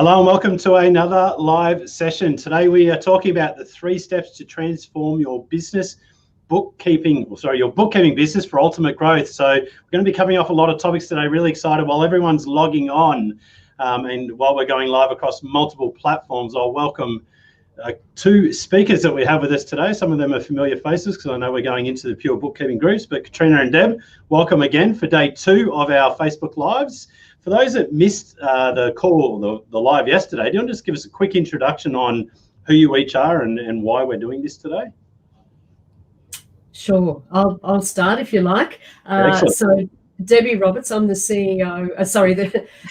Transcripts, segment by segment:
Hello and welcome to another live session. Today we are talking about the 3 steps to transform your business your bookkeeping business for ultimate growth. So we're going to be covering off a lot of topics today. Really excited while everyone's logging on and while we're going live across multiple platforms. I'll welcome 2 speakers that we have with us today. Some of them are familiar faces because I know we're going into the pure bookkeeping groups, but Katrina and Deb, welcome again for day 2 of our Facebook Lives. For those that missed the call, the live yesterday, do you want to just give us a quick introduction on who you each are and why we're doing this today? Sure, I'll start if you like. So Debbie Roberts, I'm the CEO,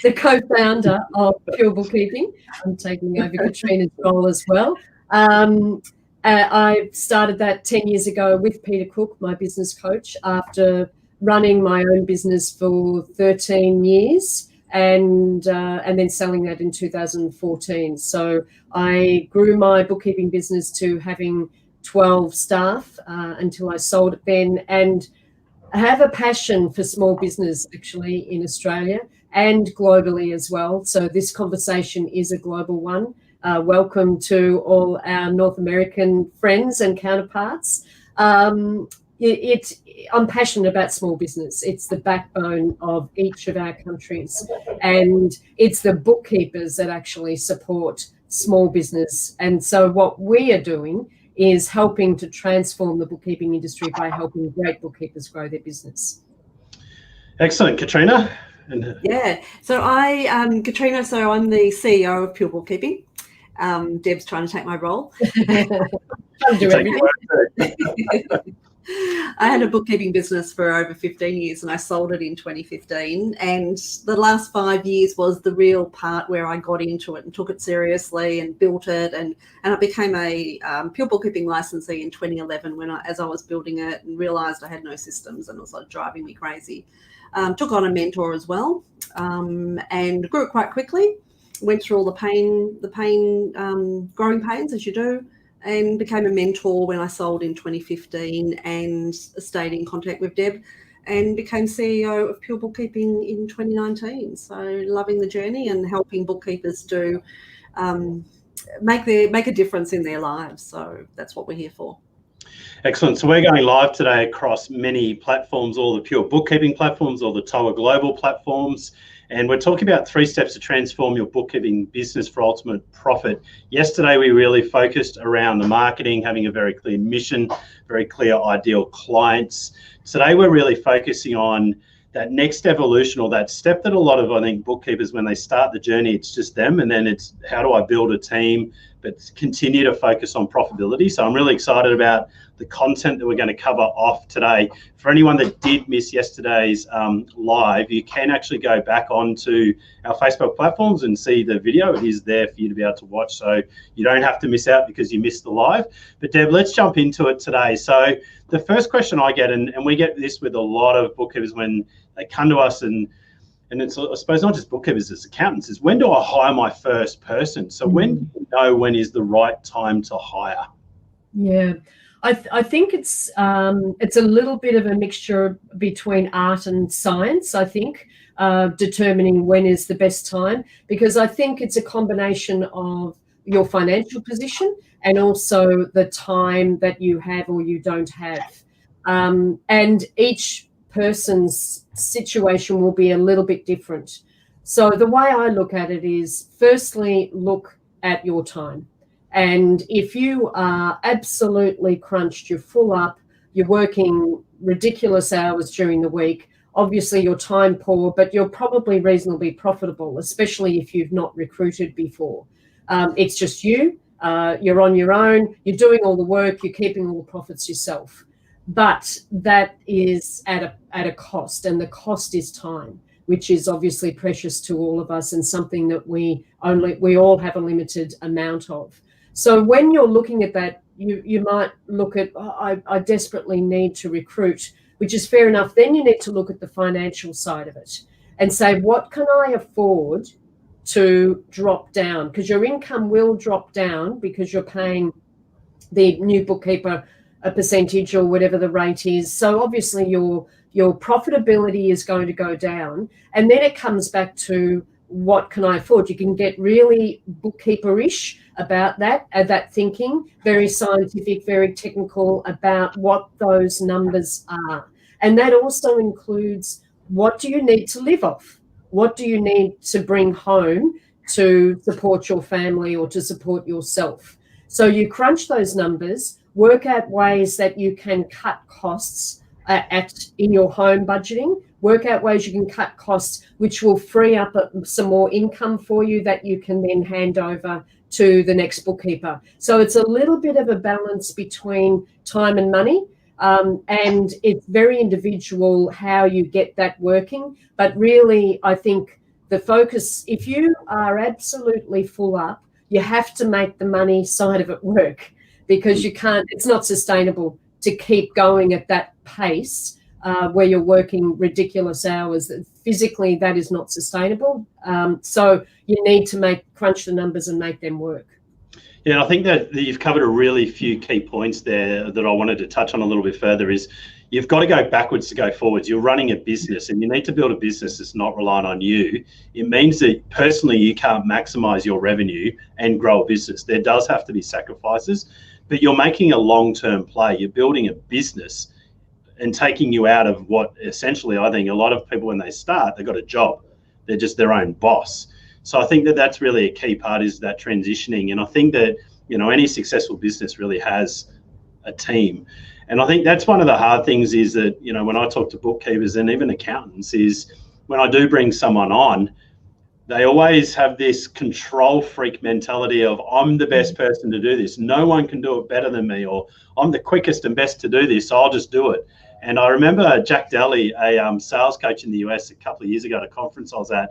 the co-founder of Pure Bookkeeping. I'm taking over Katrina's role as well. I started that 10 years ago with Peter Cook, my business coach, after running my own business for 13 years and then selling that in 2014. So I grew my bookkeeping business to having 12 staff until I sold it then, and I have a passion for small business actually in Australia and globally as well. So this conversation is a global one. Welcome to all our North American friends and counterparts. I'm passionate about small business. It's the backbone of each of our countries, and it's the bookkeepers that actually support small business. And so what we are doing is helping to transform the bookkeeping industry by helping great bookkeepers grow their business. Excellent. Katrina? Yeah, so I'm Katrina, so I'm the CEO of Pure Bookkeeping. Deb's trying to take my role. I'll do everything. I had a bookkeeping business for over 15 years and I sold it in 2015. And the last 5 years was the real part where I got into it and took it seriously and built it. And I became a pure bookkeeping licensee in 2011 as I was building it and realised I had no systems and it was like driving me crazy. Took on a mentor as well and grew it quite quickly. Went through all the growing pains as you do, and became a mentor when I sold in 2015 and stayed in contact with Deb and became CEO of Pure Bookkeeping in 2019. So loving the journey and helping bookkeepers to make a difference in their lives. So that's what we're here for. Excellent. So we're going live today across many platforms, all the Pure Bookkeeping platforms, all the TOA Global platforms. And we're talking about 3 steps to transform your bookkeeping business for ultimate profit. Yesterday, we really focused around the marketing, having a very clear mission, very clear ideal clients. Today, we're really focusing on that next evolution, or that step that a lot of, I think, bookkeepers, when they start the journey, it's just them. And then it's how do I build a team, but continue to focus on profitability. So I'm really excited about the content that we're going to cover off today. For anyone that did miss yesterday's live, you can actually go back onto our Facebook platforms and see the video. It is there for you to be able to watch, so you don't have to miss out because you missed the live. But Deb, let's jump into it today. So the first question I get, and we get this with a lot of bookkeepers when they come to us, and it's, I suppose, not just bookkeepers, it's accountants, is when do I hire my first person? So when do you know when is the right time to hire? Yeah, I think it's a little bit of a mixture between art and science, I think, determining when is the best time, because I think it's a combination of your financial position and also the time that you have or you don't have. And each person's situation will be a little bit different. So the way I look at it is, firstly, look at your time. And if you are absolutely crunched, you're full up, you're working ridiculous hours during the week, obviously you're time poor, but you're probably reasonably profitable, especially if you've not recruited before. It's just you, you're on your own, you're doing all the work, you're keeping all the profits yourself. But that is at a cost, and the cost is time, which is obviously precious to all of us and something that we all have a limited amount of. So when you're looking at that, you might look at, I desperately need to recruit, which is fair enough. Then you need to look at the financial side of it and say, what can I afford to drop down? Because your income will drop down because you're paying the new bookkeeper a percentage or whatever the rate is. So obviously your profitability is going to go down. And then it comes back to what can I afford? You can get really bookkeeper-ish about that thinking, very scientific, very technical about what those numbers are. And that also includes, what do you need to live off? What do you need to bring home to support your family or to support yourself? So you crunch those numbers, work out ways that you can cut costs in your home budgeting, work out ways you can cut costs, which will free up some more income for you that you can then hand over to the next bookkeeper. So it's a little bit of a balance between time and money. And it's very individual how you get that working. But really, I think the focus, if you are absolutely full up, you have to make the money side of it work, because you can't, it's not sustainable to keep going at that pace where you're working ridiculous hours. Physically, that is not sustainable. So you need to crunch the numbers and make them work. Yeah, and I think that you've covered a really few key points there that I wanted to touch on a little bit further. Is you've got to go backwards to go forwards. You're running a business, and you need to build a business that's not relying on you. It means that personally you can't maximize your revenue and grow a business. There does have to be sacrifices, but you're making a long-term play. You're building a business and taking you out of what essentially, I think a lot of people, when they start, they've got a job. They're just their own boss. So I think that that's really a key part, is that transitioning. And I think that, you know, any successful business really has a team. And I think that's one of the hard things, is that, you know, when I talk to bookkeepers and even accountants, is when I do bring someone on, they always have this control freak mentality of, I'm the best person to do this. No one can do it better than me, or I'm the quickest and best to do this, so I'll just do it. And I remember Jack Daly, a sales coach in the US a couple of years ago at a conference I was at,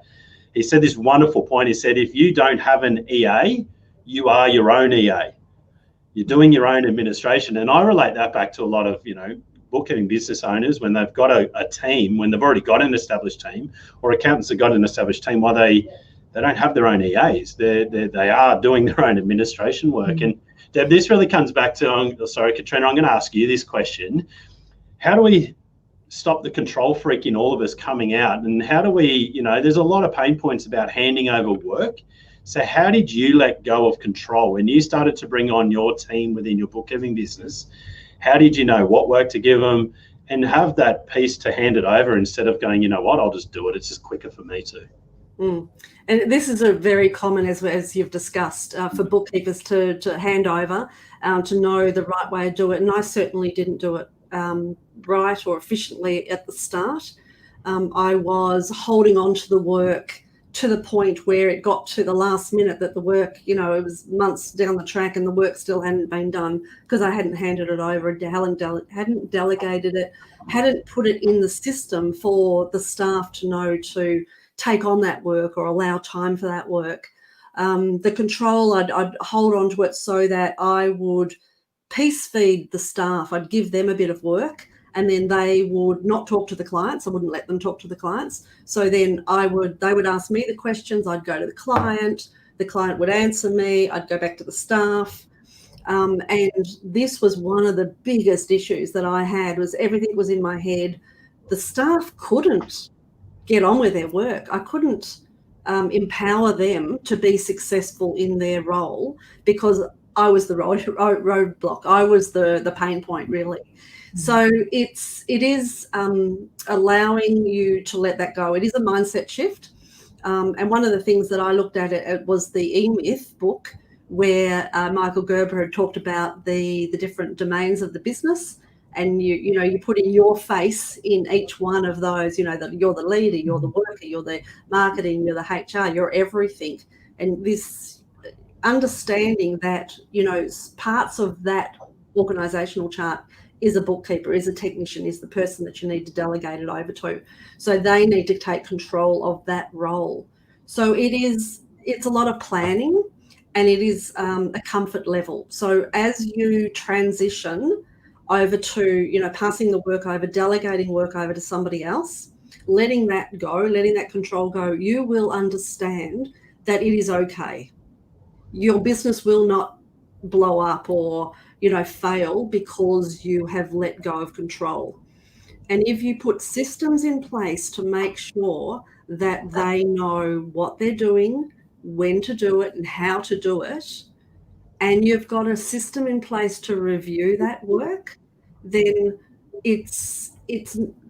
he said this wonderful point. He said, if you don't have an EA, you are your own EA. You're doing your own administration. And I relate that back to a lot of, you know, bookkeeping business owners, when they've got a team, when they've already got an established team, or accountants have got an established team, while they don't have their own EAs. They are doing their own administration work. Mm-hmm. And Deb, this really comes back to, sorry, Katrina, I'm going to ask you this question. How do we stop the control freak in all of us coming out? And how do we, you know, there's a lot of pain points about handing over work. So how did you let go of control when you started to bring on your team within your bookkeeping business? How did you know what work to give them and have that piece to hand it over, instead of going, you know what, I'll just do it, it's just quicker for me to? And this is a very common, as you've discussed, for bookkeepers to hand over, to know the right way to do it. And I certainly didn't do it right or efficiently at the start. I was holding on to the work to the point where it got to the last minute that the work, you know, it was months down the track and the work still hadn't been done because I hadn't handed it over, hadn't delegated it, hadn't put it in the system for the staff to know to take on that work or allow time for that work. The control, I'd hold on to it so that I would piece feed the staff. I'd give them a bit of work, and then they would not talk to the clients. I wouldn't let them talk to the clients. So then they would ask me the questions. I'd go to the client would answer me. I'd go back to the staff. And this was one of the biggest issues that I had, was everything was in my head. The staff couldn't get on with their work. I couldn't empower them to be successful in their role, because I was the roadblock. I was the pain point, really. So it is allowing you to let that go. It is a mindset shift. And one of the things that I looked at it was the E-Myth book, where Michael Gerber had talked about the different domains of the business. And you put in your face in each one of those, you know, that you're the leader, you're the worker, you're the marketing, you're the HR, you're everything. And this understanding that, you know, parts of that organizational chart is a bookkeeper, is a technician, is the person that you need to delegate it over to. So they need to take control of that role. So it's a lot of planning, and it is a comfort level. So as you transition over to, you know, passing the work over, delegating work over to somebody else, letting that go, letting that control go, you will understand that it is okay. Your business will not blow up or, you know, fail because you have let go of control. And if you put systems in place to make sure that they know what they're doing, when to do it and how to do it, and you've got a system in place to review that work, then it's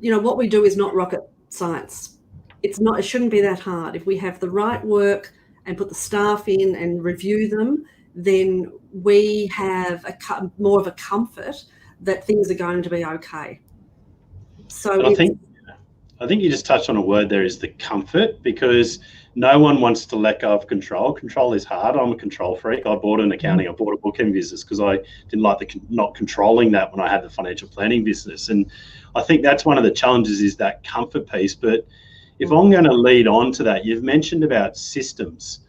what we do is not rocket science. It shouldn't be that hard. If we have the right work and put the staff in and review them, then we have more of a comfort that things are going to be okay. So I think you just touched on a word there, is the comfort, because no one wants to let go of control. Control is hard. I'm a control freak. I bought an accounting, I bought a bookkeeping business because I didn't like not controlling that when I had the financial planning business. And I think that's one of the challenges, is that comfort piece. But if I'm going to lead on to that, you've mentioned about systems,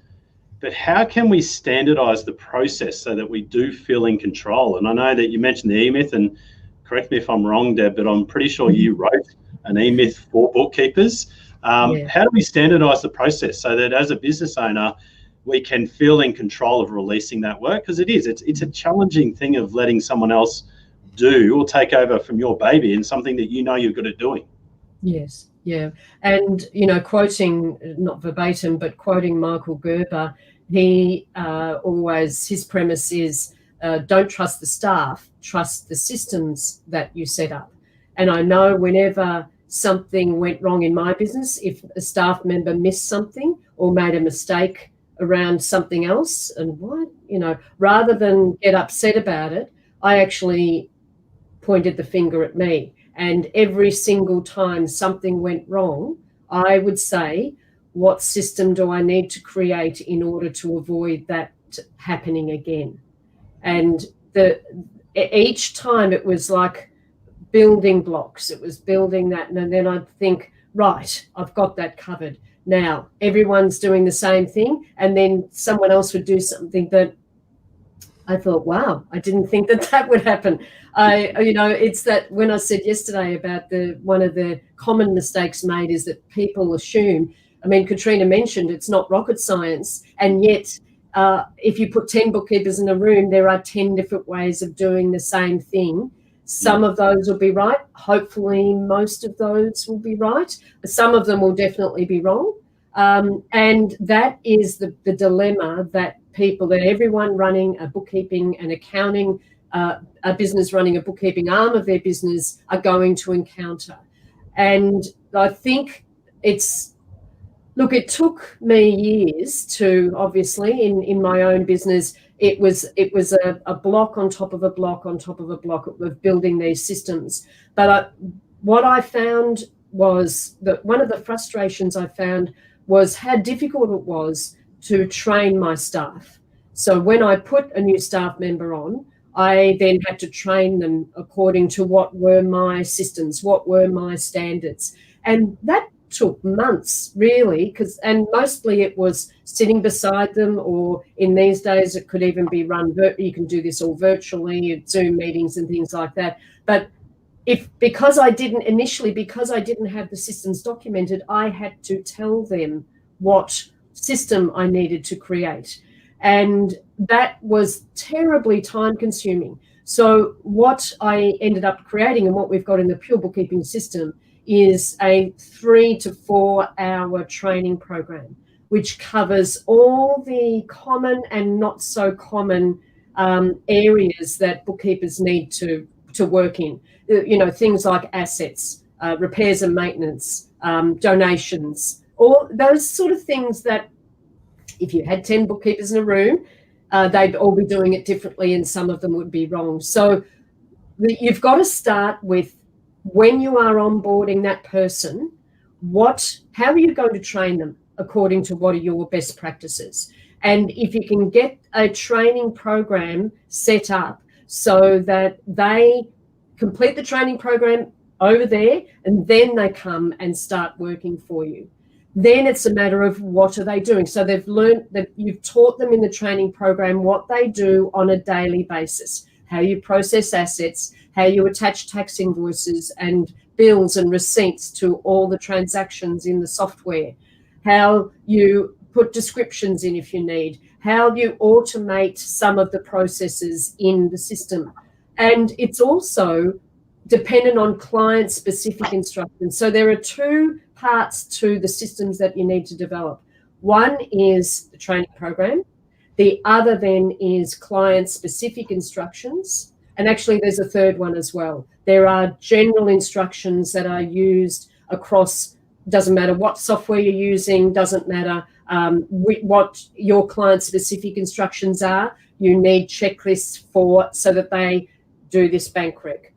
but how can we standardize the process so that we do feel in control? And I know that you mentioned the E-Myth, and correct me if I'm wrong, Deb, but I'm pretty sure you wrote an E-Myth for bookkeepers. How do we standardize the process so that as a business owner, we can feel in control of releasing that work? Because it's a challenging thing of letting someone else do or take over from your baby in something that you know you're good at doing. Yes, yeah. And, quoting, not verbatim, but quoting Michael Gerber, his premise is, don't trust the staff, trust the systems that you set up. And I know whenever something went wrong in my business, if a staff member missed something or made a mistake around something else, and rather than get upset about it, I actually pointed the finger at me. And every single time something went wrong, I would say, what system do I need to create in order to avoid that happening again? And each time it was like building blocks. It was building that, and then I'd think, right, I've got that covered. Now everyone's doing the same thing, and then someone else would do something that I thought, wow, I didn't think that would happen. It's that when I said yesterday about one of the common mistakes made is that people assume, Katrina mentioned it's not rocket science, and yet if you put 10 bookkeepers in a room, there are 10 different ways of doing the same thing. Some of those will be right. Hopefully most of those will be right. Some of them will definitely be wrong. And that is the dilemma that everyone running a bookkeeping and accounting, a business running a bookkeeping arm of their business are going to encounter. And I think it took me years to, obviously, in my own business, it was a block on top of a block on top of a block of building these systems. But what I found was that one of the frustrations I found was how difficult it was to train my staff. So when I put a new staff member on, I then had to train them according to what were my systems, what were my standards. And that took months, really, and mostly it was sitting beside them, or in these days it could even be run, you can do this all virtually, Zoom meetings and things like that. But because I didn't have the systems documented, I had to tell them what system I needed to create. And that was terribly time consuming. So what I ended up creating, and what we've got in the pure bookkeeping system, is a 3 to 4 hour training program, which covers all the common and not so common areas that bookkeepers need to work in. Things like assets, repairs and maintenance, donations, all those sort of things that if you had 10 bookkeepers in a room, they'd all be doing it differently, and some of them would be wrong. So you've got to start with, when you are onboarding that person, how are you going to train them according to what are your best practices? And if you can get a training program set up so that they complete the training program over there and then they come and start working for you, then it's a matter of what are they doing. So they've learned that you've taught them in the training program what they do on a daily basis, how you process assets, how you attach tax invoices and bills and receipts to all the transactions in the software, how you put descriptions in if you need, how you automate some of the processes in the system. And it's also dependent on client-specific instructions. So there are two parts to the systems that you need to develop. One is the training program. The other then is client-specific instructions. And actually, there's a third one as well. There are general instructions that are used across, doesn't matter what software you're using, doesn't matter what your client-specific instructions are. You need checklists so that they do this bank rec,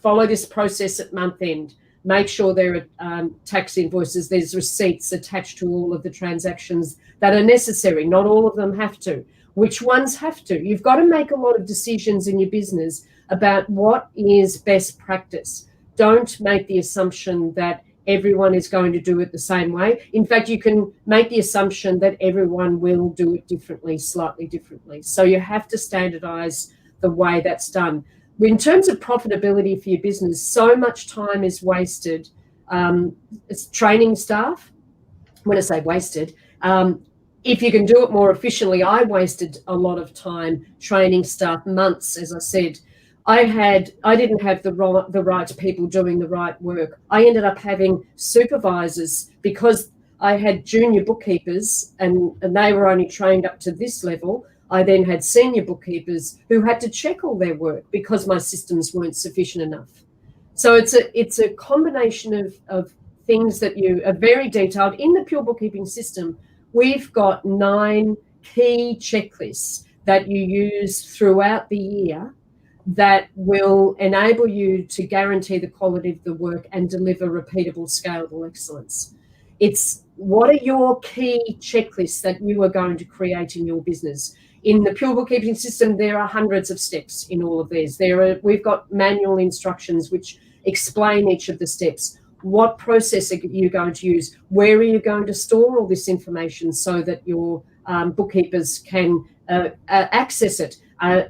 follow this process at month end, make sure there are tax invoices, there's receipts attached to all of the transactions that are necessary. Not all of them have to. Which ones have to? You've got to make a lot of decisions in your business about what is best practice. Don't make the assumption that everyone is going to do it the same way. In fact, you can make the assumption that everyone will do it differently, slightly differently. So you have to standardize the way that's done. In terms of profitability for your business, so much time is wasted. It's training staff. When I say wasted, if you can do it more efficiently, I wasted a lot of time training staff, months, as I said. I didn't have the right people doing the right work. I ended up having supervisors because I had junior bookkeepers and they were only trained up to this level. I then had senior bookkeepers who had to check all their work because my systems weren't sufficient enough. So it's a combination of things that you are very detailed. In the Pure Bookkeeping system, we've got 9 key checklists that you use throughout the year that will enable you to guarantee the quality of the work and deliver repeatable, scalable excellence. It's what are your key checklists that you are going to create in your business? In the Pure Bookkeeping system, there are hundreds of steps in all of these. We've got manual instructions which explain each of the steps. What process are you going to use? Where are you going to store all this information so that your bookkeepers can access it?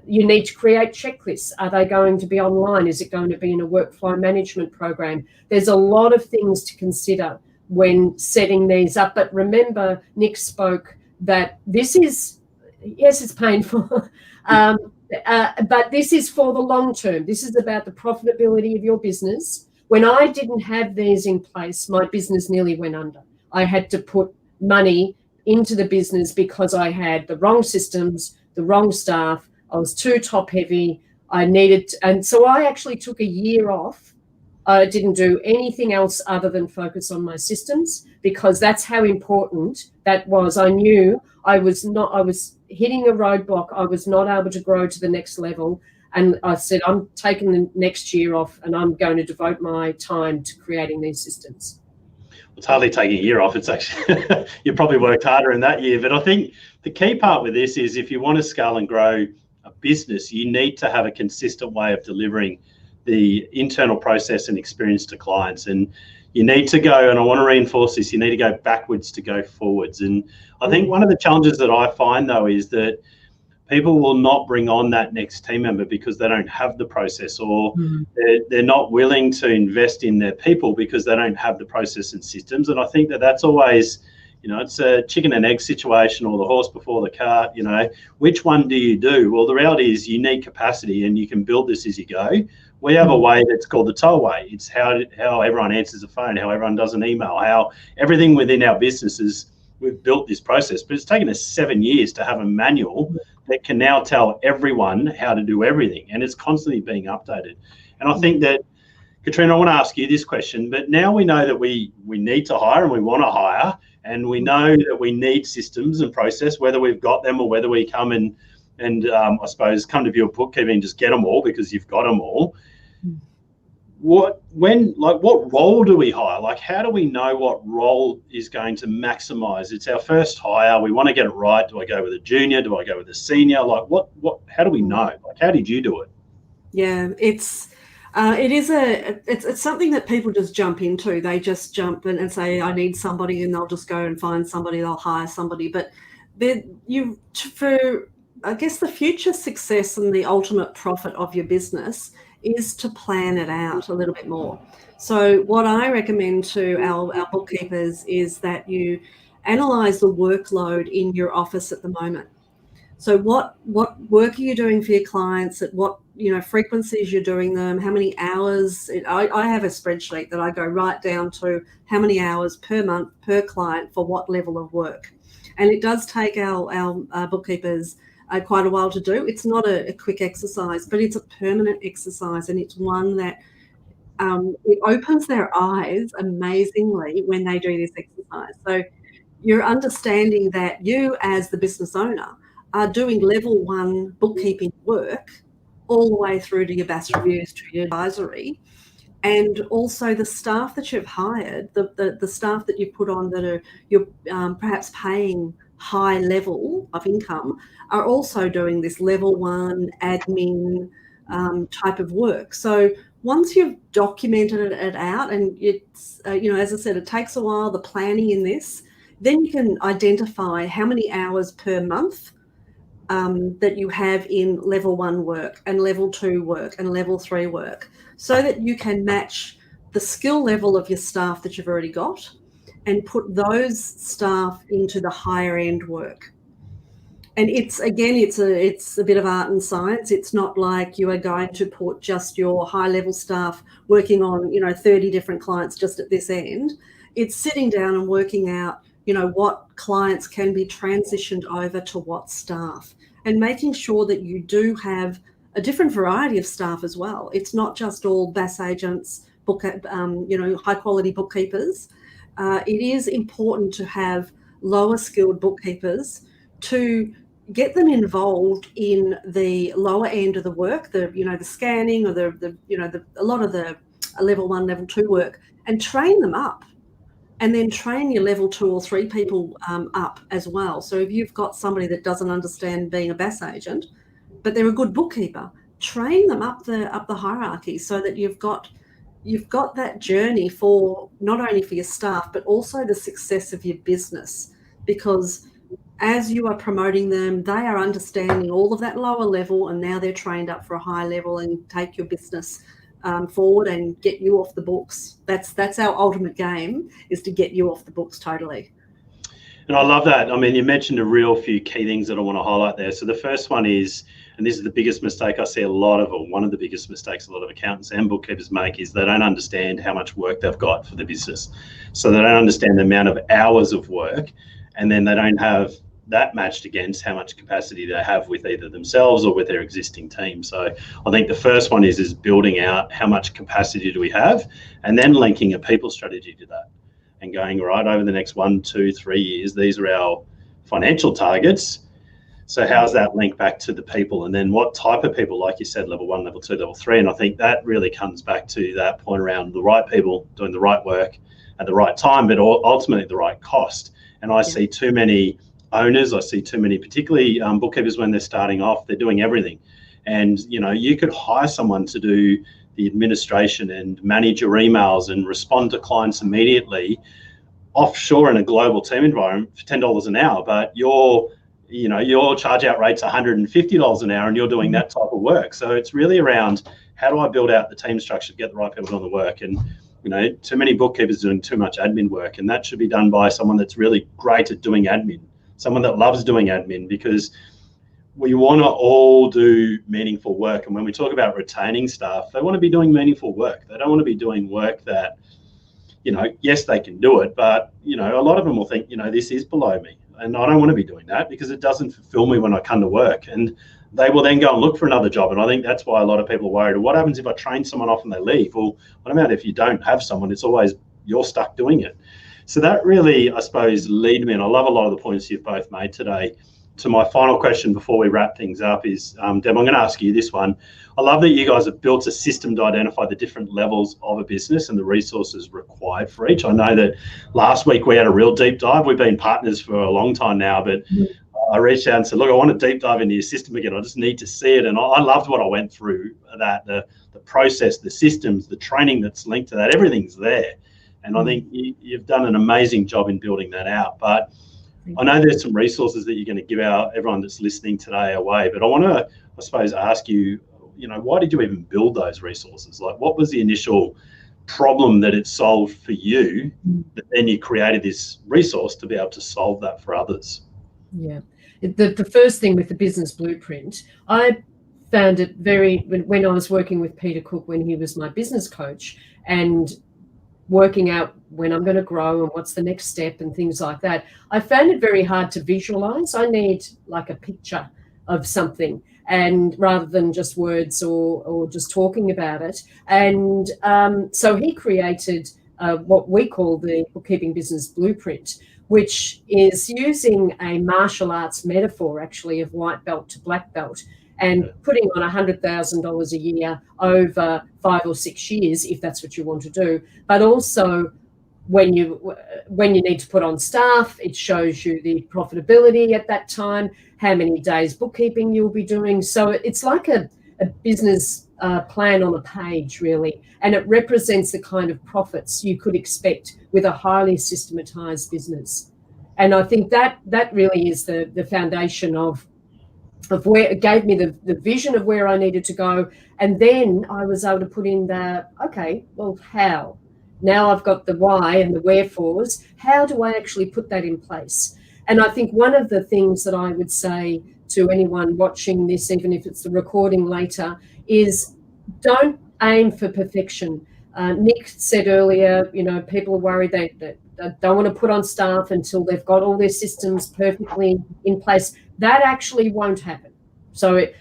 You need to create checklists. Are they going to be online? Is it going to be in a workflow management program? There's a lot of things to consider when setting these up. But remember, Nick spoke that this is, yes, it's painful, but this is for the long term. This is about the profitability of your business. When I didn't have these in place, my business nearly went under. I had to put money into the business because I had the wrong systems, the wrong staff. I was too top heavy. And so I actually took a year off. I didn't do anything else other than focus on my systems because that's how important that was. I knew I was hitting a roadblock. I was not able to grow to the next level. And I said, I'm taking the next year off and I'm going to devote my time to creating these systems. It's hardly taking a year off. It's actually, you probably worked harder in that year. But I think the key part with this is if you want to scale and grow a business, you need to have a consistent way of delivering the internal process and experience to clients. And you need to go, and I want to reinforce this, you need to go backwards to go forwards. And I think one of the challenges that I find though is that people will not bring on that next team member because they don't have the process, or they're not willing to invest in their people because they don't have the process and systems. And I think that that's always, it's a chicken and egg situation, or the horse before the cart. Which one do you do? Well, the reality is you need capacity and you can build this as you go. We have a way that's called the tow-away. It's how everyone answers the phone, how everyone does an email, how everything within our businesses, we've built this process. But it's taken us 7 years to have a manual that can now tell everyone how to do everything, and it's constantly being updated. And I think that, Katrina, I want to ask you this question, but now we know that we need to hire and we want to hire, and we know that we need systems and process, whether we've got them or whether we come and I suppose come to Pure Bookkeeping and just get them all because you've got them all. What role do we hire? Like, how do we know what role is going to maximize? It's our first hire. We want to get it right. Do I go with a junior? Do I go with a senior? Like, how do we know? Like, how did you do it? Yeah, it's something that people just jump into. They just jump in and say, I need somebody, and they'll just go and find somebody, they'll hire somebody. But for I guess the future success and the ultimate profit of your business is to plan it out a little bit more. So what I recommend to our bookkeepers is that you analyze the workload in your office at the moment. So what work are you doing for your clients? At what frequencies you're doing them, how many hours. I have a spreadsheet that I go right down to how many hours per month per client for what level of work. And it does take our bookkeepers quite a while to do. It's not a quick exercise, but it's a permanent exercise, and it's one that it opens their eyes amazingly when they do this exercise. So you're understanding that you, as the business owner, are doing level 1 bookkeeping work all the way through to your BAS reviews, to your advisory, and also the staff that you've hired, the staff that you put on that you're perhaps paying high level of income, are also doing this level 1 admin type of work. So once you've documented it out, and it's as I said, it takes a while, the planning in this, then you can identify how many hours per month that you have in level 1 work and level 2 work and level 3 work, so that you can match the skill level of your staff that you've already got and put those staff into the higher end work. And it's a bit of art and science. It's not like you are going to put just your high level staff working on 30 different clients just at this end. It's sitting down and working out what clients can be transitioned over to what staff, and making sure that you do have a different variety of staff as well. It's not just all BAS agents, high quality bookkeepers. It is important to have lower skilled bookkeepers to get them involved in the lower end of the work, the scanning or a lot of the level 1, level 2 work, and train them up. And then train your level 2 or 3 people up as well. So if you've got somebody that doesn't understand being a BAS agent, but they're a good bookkeeper, train them up the hierarchy, so that you've got that journey for not only for your staff, but also the success of your business. Because as you are promoting them, they are understanding all of that lower level, and now they're trained up for a high level and take your business forward and get you off the books. That's our ultimate game, is to get you off the books totally. And I love that. I mean, you mentioned a real few key things that I want to highlight there. So the first one is, and this is the biggest mistake I see one of the biggest mistakes a lot of accountants and bookkeepers make, is they don't understand how much work they've got for the business. So they don't understand the amount of hours of work, and then they don't have that matched against how much capacity they have with either themselves or with their existing team. So I think the first one is building out how much capacity do we have, and then linking a people strategy to that, and going, right, over the next 1, 2, 3 years, these are our financial targets. So how's that link back to the people? And then what type of people, like you said, level 1, level 2, level 3. And I think that really comes back to that point around the right people doing the right work at the right time, but ultimately the right cost. And I see too many owners, I see too many, particularly bookkeepers, when they're starting off, they're doing everything. And you could hire someone to do the administration and manage your emails and respond to clients immediately offshore in a global team environment for $10 an hour, but your charge out rate's $150 an hour, and you're doing that type of work. So it's really around, how do I build out the team structure to get the right people doing the work? And too many bookkeepers doing too much admin work, and that should be done by someone that's really great at doing admin, someone that loves doing admin, because we want to all do meaningful work. And when we talk about retaining staff, they want to be doing meaningful work. They don't want to be doing work that, yes, they can do it, but, a lot of them will think, this is below me, and I don't want to be doing that because it doesn't fulfill me when I come to work. And they will then go and look for another job. And I think that's why a lot of people are worried. What happens if I train someone off and they leave? Well, what about if you don't have someone? It's always, you're stuck doing it. So that really, I suppose, lead me, and I love a lot of the points you've both made today, to my final question before we wrap things up is, Deb, I'm going to ask you this one. I love that you guys have built a system to identify the different levels of a business and the resources required for each. I know that last week we had a real deep dive. We've been partners for a long time now, but I reached out and said, look, I want to deep dive into your system again. I just need to see it. And I loved what I went through, that the process, the systems, the training that's linked to that, everything's there. And I think you've done an amazing job in building that out. But I know there's some resources that you're going to give everyone that's listening today away. But I want to, I suppose, ask you, why did you even build those resources? Like, what was the initial problem that it solved for you, that then you created this resource to be able to solve that for others? Yeah. The first thing with the business blueprint, I found it when I was working with Peter Cook, when he was my business coach, and working out when I'm going to grow and what's the next step and things like that, I found it very hard to visualize. I need like a picture of something, and rather than just words or just talking about it. And so he created what we call the Bookkeeping Business Blueprint, which is using a martial arts metaphor, actually, of white belt to black belt, and putting on $100,000 a year over 5 or 6 years, if that's what you want to do. But also, when you need to put on staff, it shows you the profitability at that time, how many days bookkeeping you'll be doing. So it's like a business plan on a page, really, and it represents the kind of profits you could expect with a highly systematized business. And I think that really is the foundation of where it gave me the vision of where I needed to go. And then I was able to put in how? Now I've got the why and the wherefores. How do I actually put that in place? And I think one of the things that I would say to anyone watching this, even if it's the recording later, is don't aim for perfection. Nick said earlier, people are worried they don't want to put on staff until they've got all their systems perfectly in place. That actually won't happen. So it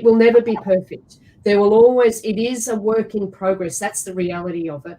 will never be perfect. There will always, it is a work in progress. That's the reality of it.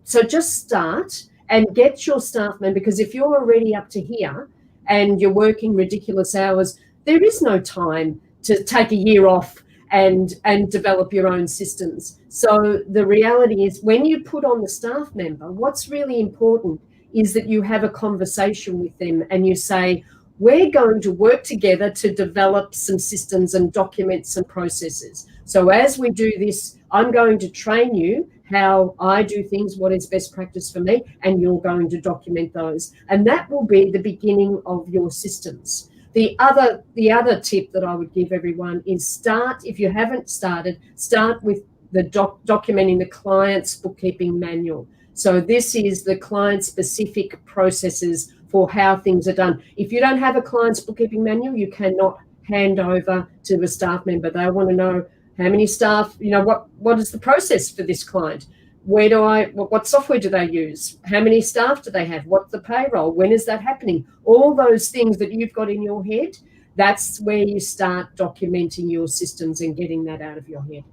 So just start and get your staff member, because if you're already up to here and you're working ridiculous hours, there is no time to take a year off and develop your own systems. So the reality is, when you put on the staff member, what's really important is that you have a conversation with them and you say, we're going to work together to develop some systems and document some processes. So as we do this, I'm going to train you how I do things, what is best practice for me, and you're going to document those. And that will be the beginning of your systems. The other tip that I would give everyone is if you haven't started, start with the documenting the client's bookkeeping manual. So this is the client-specific processes for how things are done. If you don't have a client's bookkeeping manual, you cannot hand over to a staff member. They want to know how many staff, what is the process for this client? What software do they use? How many staff do they have? What's the payroll? When is that happening? All those things that you've got in your head, that's where you start documenting your systems and getting that out of your head.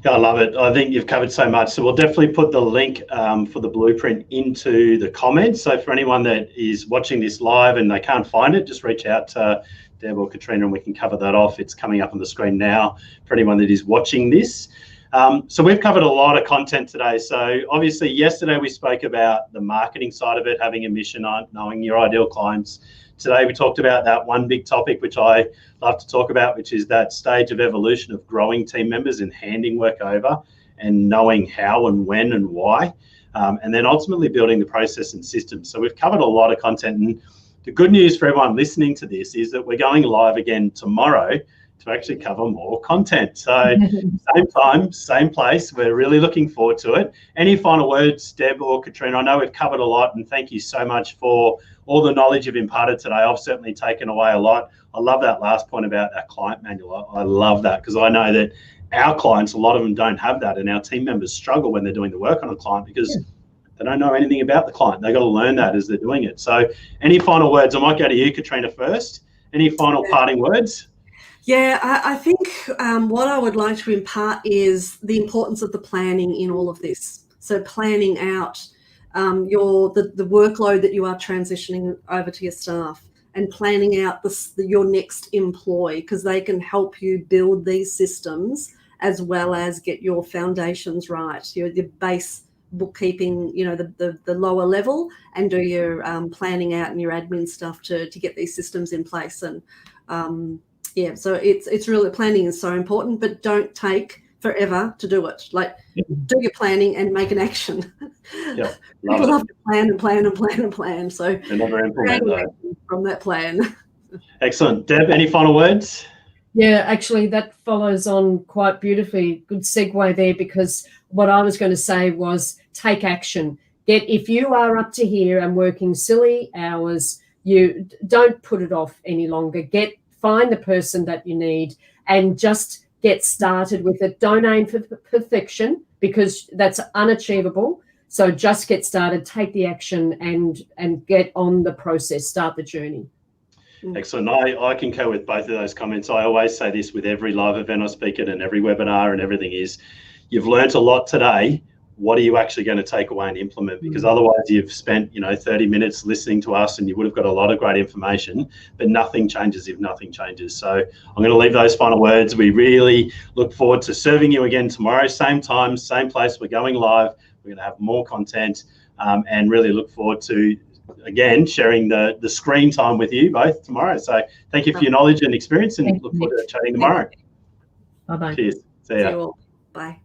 Yeah, I love it. I think you've covered so much. So we'll definitely put the link for the blueprint into the comments. So for anyone that is watching this live and they can't find it, just reach out to Deb or Katrina and we can cover that off. It's coming up on the screen now for anyone that is watching this. So we've covered a lot of content today. So obviously yesterday we spoke about the marketing side of it, having a mission on knowing your ideal clients. Today we talked about that one big topic, which I love to talk about, which is that stage of evolution of growing team members and handing work over and knowing how and when and why, and then ultimately building the process and systems. So we've covered a lot of content, and the good news for everyone listening to this is that we're going live again tomorrow to actually cover more content. So same time, same place. We're really looking forward to it. Any final words, Deb or Katrina? I know we've covered a lot, and thank you so much for all the knowledge you've imparted today. I've certainly taken away a lot. I love that last point about our client manual. I love that, because I know that our clients, a lot of them don't have that, and our team members struggle when they're doing the work on a client because they don't know anything about the client. They've got to learn that as they're doing it. So any final words? I might go to you, Katrina, first. Any final parting words? Yeah, I think what I would like to impart is the importance of the planning in all of this. So planning out the workload that you are transitioning over to your staff, and planning out your next employee, because they can help you build these systems as well as get your foundations right, your base bookkeeping, the lower level, and do your planning out and your admin stuff to get these systems in place. And so it's really, planning is so important, but don't take forever to do it. Like, do your planning and make an action. Yeah, people love to plan and plan and plan and plan. So they never implement that. From that plan. Excellent. Deb, any final words? Yeah, actually, that follows on quite beautifully. Good segue there, because what I was going to say was take action. If you are up to here and working silly hours, you don't put it off any longer. Get find the person that you need, and just get started with it. Don't aim for perfection, because that's unachievable. So just get started, take the action, and get on the process, start the journey. Excellent. I concur with both of those comments. I always say this with every live event I speak at and every webinar and everything is, you've learnt a lot today. What are you actually going to take away and implement? Because otherwise you've spent 30 minutes listening to us and you would have got a lot of great information, but nothing changes if nothing changes. So I'm going to leave those final words. We really look forward to serving you again tomorrow, same time, same place. We're going live. We're going to have more content, and really look forward to, again, sharing the screen time with you both tomorrow. So thank you for your knowledge and experience, and look forward to chatting tomorrow. Bye-bye. Cheers. See ya. See you all. Bye.